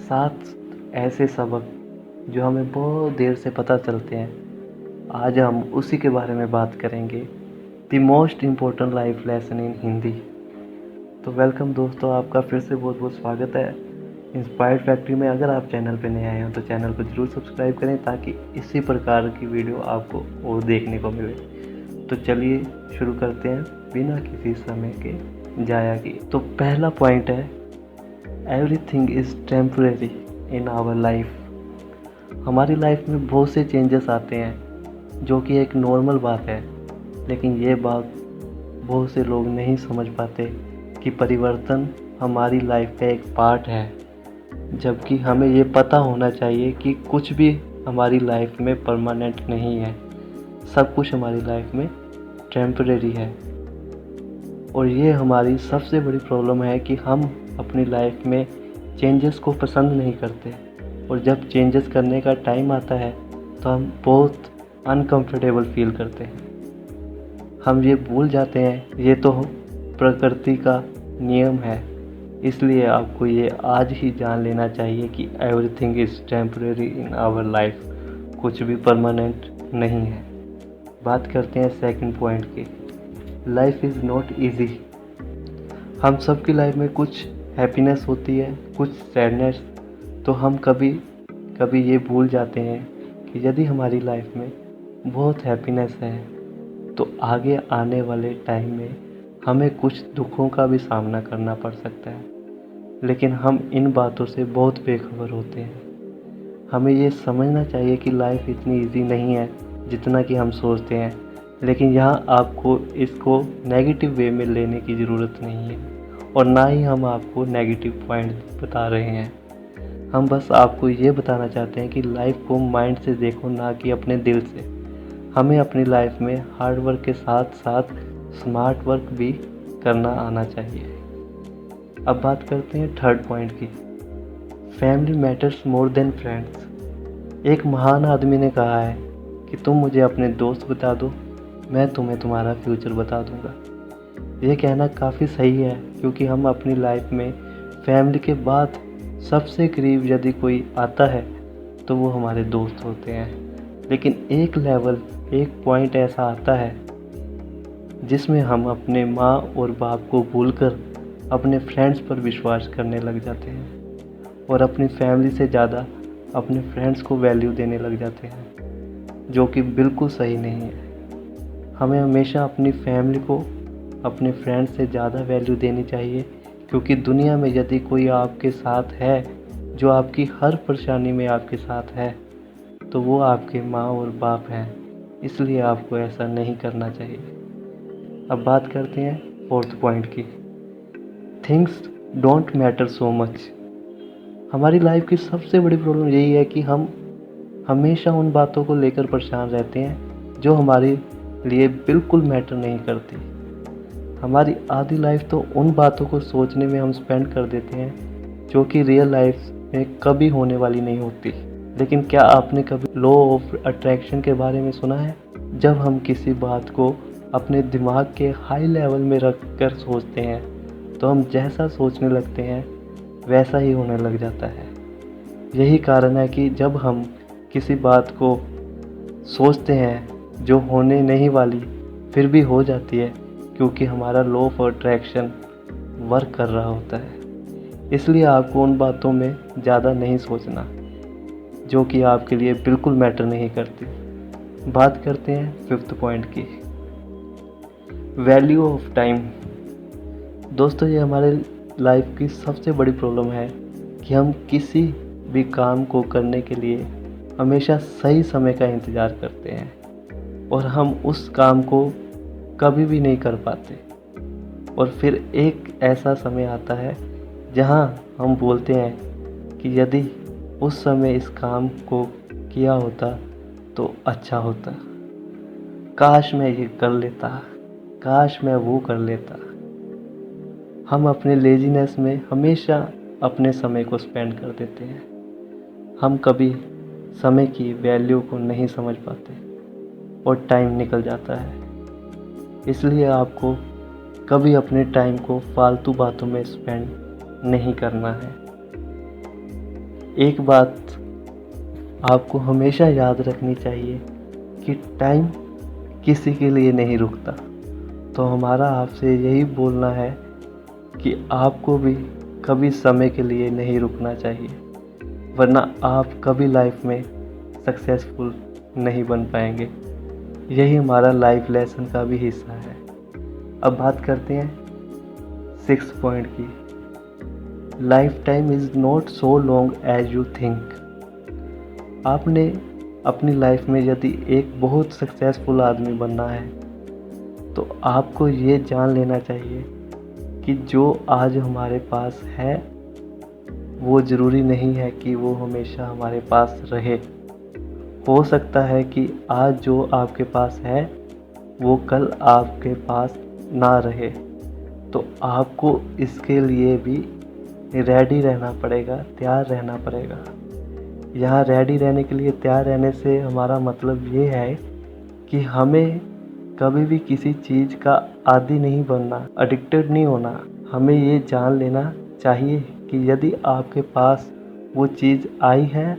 सात ऐसे सबक जो हमें बहुत देर से पता चलते हैं। आज हम उसी के बारे में बात करेंगे, the most important life lesson in Hindi. तो वेलकम दोस्तों, आपका फिर से बहुत बहुत स्वागत है इंस्पायर्ड फैक्ट्री में। अगर आप चैनल पर नए आए हो तो चैनल को ज़रूर सब्सक्राइब करें ताकि इसी प्रकार की वीडियो आपको और देखने को मिले। तो चलिए शुरू करते हैं बिना किसी समय के जाया किए। तो पहला पॉइंट है, everything is temporary in our life. हमारी लाइफ में बहुत से चेंजेस आते हैं जो कि एक नॉर्मल बात है, लेकिन ये बात बहुत से लोग नहीं समझ पाते कि परिवर्तन हमारी लाइफ का एक पार्ट है। जबकि हमें ये पता होना चाहिए कि कुछ भी हमारी लाइफ में परमानेंट नहीं है, सब कुछ हमारी लाइफ में टेम्परेरी है। और ये हमारी सबसे बड़ी प्रॉब्लम है कि हम अपनी लाइफ में चेंजेस को पसंद नहीं करते, और जब चेंजेस करने का टाइम आता है तो हम बहुत अनकंफर्टेबल फील करते हैं। हम ये भूल जाते हैं ये तो प्रकृति का नियम है। इसलिए आपको ये आज ही जान लेना चाहिए कि everything is temporary in our life. कुछ भी परमानेंट नहीं है। बात करते हैं सेकंड पॉइंट की, लाइफ इज़ नॉट ईजी। हम सबकी लाइफ में कुछ हैप्पीनेस होती है, कुछ सैडनेस। तो हम कभी कभी ये भूल जाते हैं कि यदि हमारी लाइफ में बहुत हैप्पीनेस है तो आगे आने वाले टाइम में हमें कुछ दुखों का भी सामना करना पड़ सकता है। लेकिन हम इन बातों से बहुत बेखबर होते हैं। हमें ये समझना चाहिए कि लाइफ इतनी इजी नहीं है जितना कि हम सोचते हैं। लेकिन यहाँ आपको इसको नेगेटिव वे में लेने की ज़रूरत नहीं है, और ना ही हम आपको नेगेटिव पॉइंट बता रहे हैं। हम बस आपको ये बताना चाहते हैं कि लाइफ को माइंड से देखो, ना कि अपने दिल से। हमें अपनी लाइफ में हार्ड वर्क के साथ साथ स्मार्ट वर्क भी करना आना चाहिए। अब बात करते हैं थर्ड पॉइंट की, family matters more than friends. एक महान आदमी ने कहा है कि तुम मुझे अपने दोस्त बता दो, मैं तुम्हें तुम्हारा फ्यूचर बता दूंगा। ये कहना काफ़ी सही है, क्योंकि हम अपनी लाइफ में फैमिली के बाद सबसे करीब यदि कोई आता है तो वो हमारे दोस्त होते हैं। लेकिन एक लेवल, एक पॉइंट ऐसा आता है जिसमें हम अपने माँ और बाप को भूलकर अपने फ्रेंड्स पर विश्वास करने लग जाते हैं, और अपनी फैमिली से ज़्यादा अपने फ्रेंड्स को वैल्यू देने लग जाते हैं, जो कि बिल्कुल सही नहीं है। हमें हमेशा अपनी फैमिली को अपने फ्रेंड्स से ज़्यादा वैल्यू देनी चाहिए, क्योंकि दुनिया में यदि कोई आपके साथ है, जो आपकी हर परेशानी में आपके साथ है, तो वो आपके माँ और बाप हैं। इसलिए आपको ऐसा नहीं करना चाहिए। अब बात करते हैं फोर्थ पॉइंट की, things don't matter so much. हमारी लाइफ की सबसे बड़ी प्रॉब्लम यही है कि हम हमेशा उन बातों को लेकर परेशान रहते हैं जो हमारे लिए बिल्कुल मैटर नहीं करती। हमारी आधी लाइफ तो उन बातों को सोचने में हम स्पेंड कर देते हैं जो कि रियल लाइफ में कभी होने वाली नहीं होती। लेकिन क्या आपने कभी लॉ ऑफ अट्रैक्शन के बारे में सुना है? जब हम किसी बात को अपने दिमाग के हाई लेवल में रख कर सोचते हैं तो हम जैसा सोचने लगते हैं वैसा ही होने लग जाता है। यही कारण है कि जब हम किसी बात को सोचते हैं जो होने नहीं वाली, फिर भी हो जाती है, क्योंकि हमारा लॉ ऑफ अट्रैक्शन वर्क कर रहा होता है। इसलिए आपको उन बातों में ज़्यादा नहीं सोचना जो कि आपके लिए बिल्कुल मैटर नहीं करती। बात करते हैं फिफ्थ पॉइंट की, वैल्यू ऑफ टाइम। दोस्तों, ये हमारे लाइफ की सबसे बड़ी प्रॉब्लम है कि हम किसी भी काम को करने के लिए हमेशा सही समय का इंतज़ार करते हैं, और हम उस काम को कभी भी नहीं कर पाते। और फिर एक ऐसा समय आता है जहां हम बोलते हैं कि यदि उस समय इस काम को किया होता तो अच्छा होता, काश मैं ये कर लेता, काश मैं वो कर लेता। हम अपने लेजीनेस में हमेशा अपने समय को स्पेंड कर देते हैं। हम कभी समय की वैल्यू को नहीं समझ पाते और टाइम निकल जाता है। इसलिए आपको कभी अपने टाइम को फालतू बातों में स्पेंड नहीं करना है। एक बात आपको हमेशा याद रखनी चाहिए कि टाइम किसी के लिए नहीं रुकता। तो हमारा आपसे यही बोलना है कि आपको भी कभी समय के लिए नहीं रुकना चाहिए, वरना आप कभी लाइफ में सक्सेसफुल नहीं बन पाएंगे। यही हमारा लाइफ लेसन का भी हिस्सा है। अब बात करते हैं 6 पॉइंट की। Life time is not so long as you think. आपने अपनी लाइफ में यदि एक बहुत सक्सेसफुल आदमी बनना है तो आपको ये जान लेना चाहिए कि जो आज हमारे पास है वो ज़रूरी नहीं है कि वो हमेशा हमारे पास रहे। हो सकता है कि आज जो आपके पास है वो कल आपके पास ना रहे। तो आपको इसके लिए भी रेडी रहना पड़ेगा, तैयार रहना पड़ेगा। यहाँ रेडी रहने के लिए तैयार रहने से हमारा मतलब ये है कि हमें कभी भी किसी चीज़ का आदी नहीं बनना, एडिक्टेड नहीं होना। हमें ये जान लेना चाहिए कि यदि आपके पास वो चीज़ आई है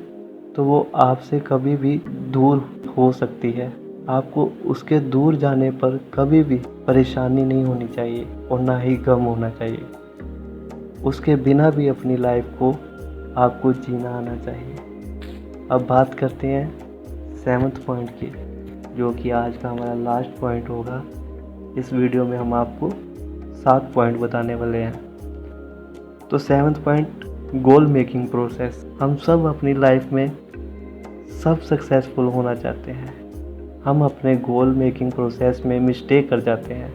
तो वो आपसे कभी भी दूर हो सकती है। आपको उसके दूर जाने पर कभी भी परेशानी नहीं होनी चाहिए और ना ही गम होना चाहिए। उसके बिना भी अपनी लाइफ को आपको जीना आना चाहिए। अब बात करते हैं 7th पॉइंट की, जो कि आज का हमारा लास्ट पॉइंट होगा। इस वीडियो में हम आपको 7 पॉइंट बताने वाले हैं। तो 7th पॉइंट, गोल मेकिंग प्रोसेस। हम सब अपनी लाइफ में सब सक्सेसफुल होना चाहते हैं। हम अपने गोल मेकिंग प्रोसेस में मिस्टेक कर जाते हैं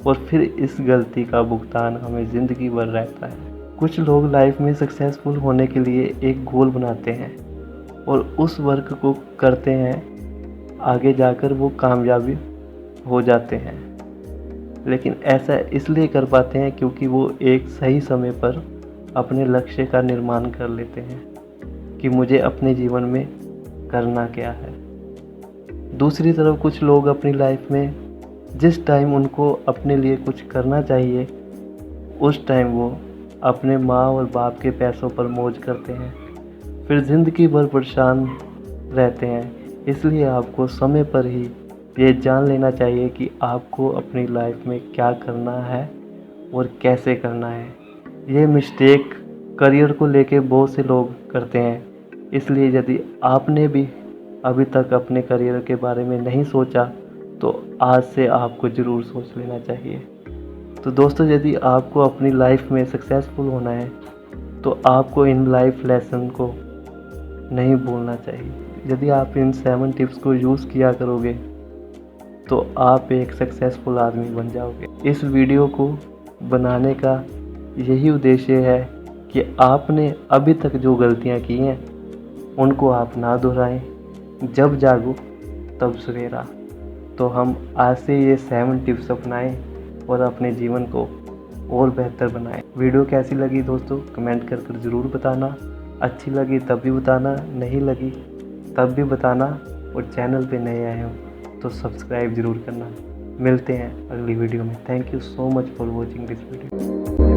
और फिर इस गलती का भुगतान हमें ज़िंदगी भर रहता है। कुछ लोग लाइफ में सक्सेसफुल होने के लिए एक गोल बनाते हैं और उस वर्क को करते हैं, आगे जाकर वो कामयाबी हो जाते हैं। लेकिन ऐसा इसलिए कर पाते हैं क्योंकि वो एक सही समय पर अपने लक्ष्य का निर्माण कर लेते हैं कि मुझे अपने जीवन में करना क्या है। दूसरी तरफ कुछ लोग अपनी लाइफ में जिस टाइम उनको अपने लिए कुछ करना चाहिए उस टाइम वो अपने माँ और बाप के पैसों पर मौज करते हैं, फिर ज़िंदगी भर परेशान रहते हैं। इसलिए आपको समय पर ही ये जान लेना चाहिए कि आपको अपनी लाइफ में क्या करना है और कैसे करना है। ये मिस्टेक करियर को लेके बहुत से लोग करते हैं। इसलिए यदि आपने भी अभी तक अपने करियर के बारे में नहीं सोचा तो आज से आपको ज़रूर सोच लेना चाहिए। तो दोस्तों, यदि आपको अपनी लाइफ में सक्सेसफुल होना है तो आपको इन लाइफ लेसन को नहीं भूलना चाहिए। यदि आप इन 7 टिप्स को यूज़ किया करोगे तो आप एक सक्सेसफुल आदमी बन जाओगे। इस वीडियो को बनाने का यही उद्देश्य है कि आपने अभी तक जो गलतियां की हैं उनको आप ना दोहराएं। जब जागो तब सवेरा। तो हम आज से ये 7 टिप्स अपनाएं और अपने जीवन को और बेहतर बनाएं। वीडियो कैसी लगी दोस्तों कमेंट कर ज़रूर बताना। अच्छी लगी तब भी बताना, नहीं लगी तब भी बताना, और चैनल पे नए आए हो तो सब्सक्राइब ज़रूर करना। मिलते हैं अगली वीडियो में। Thank you so much for watching this video.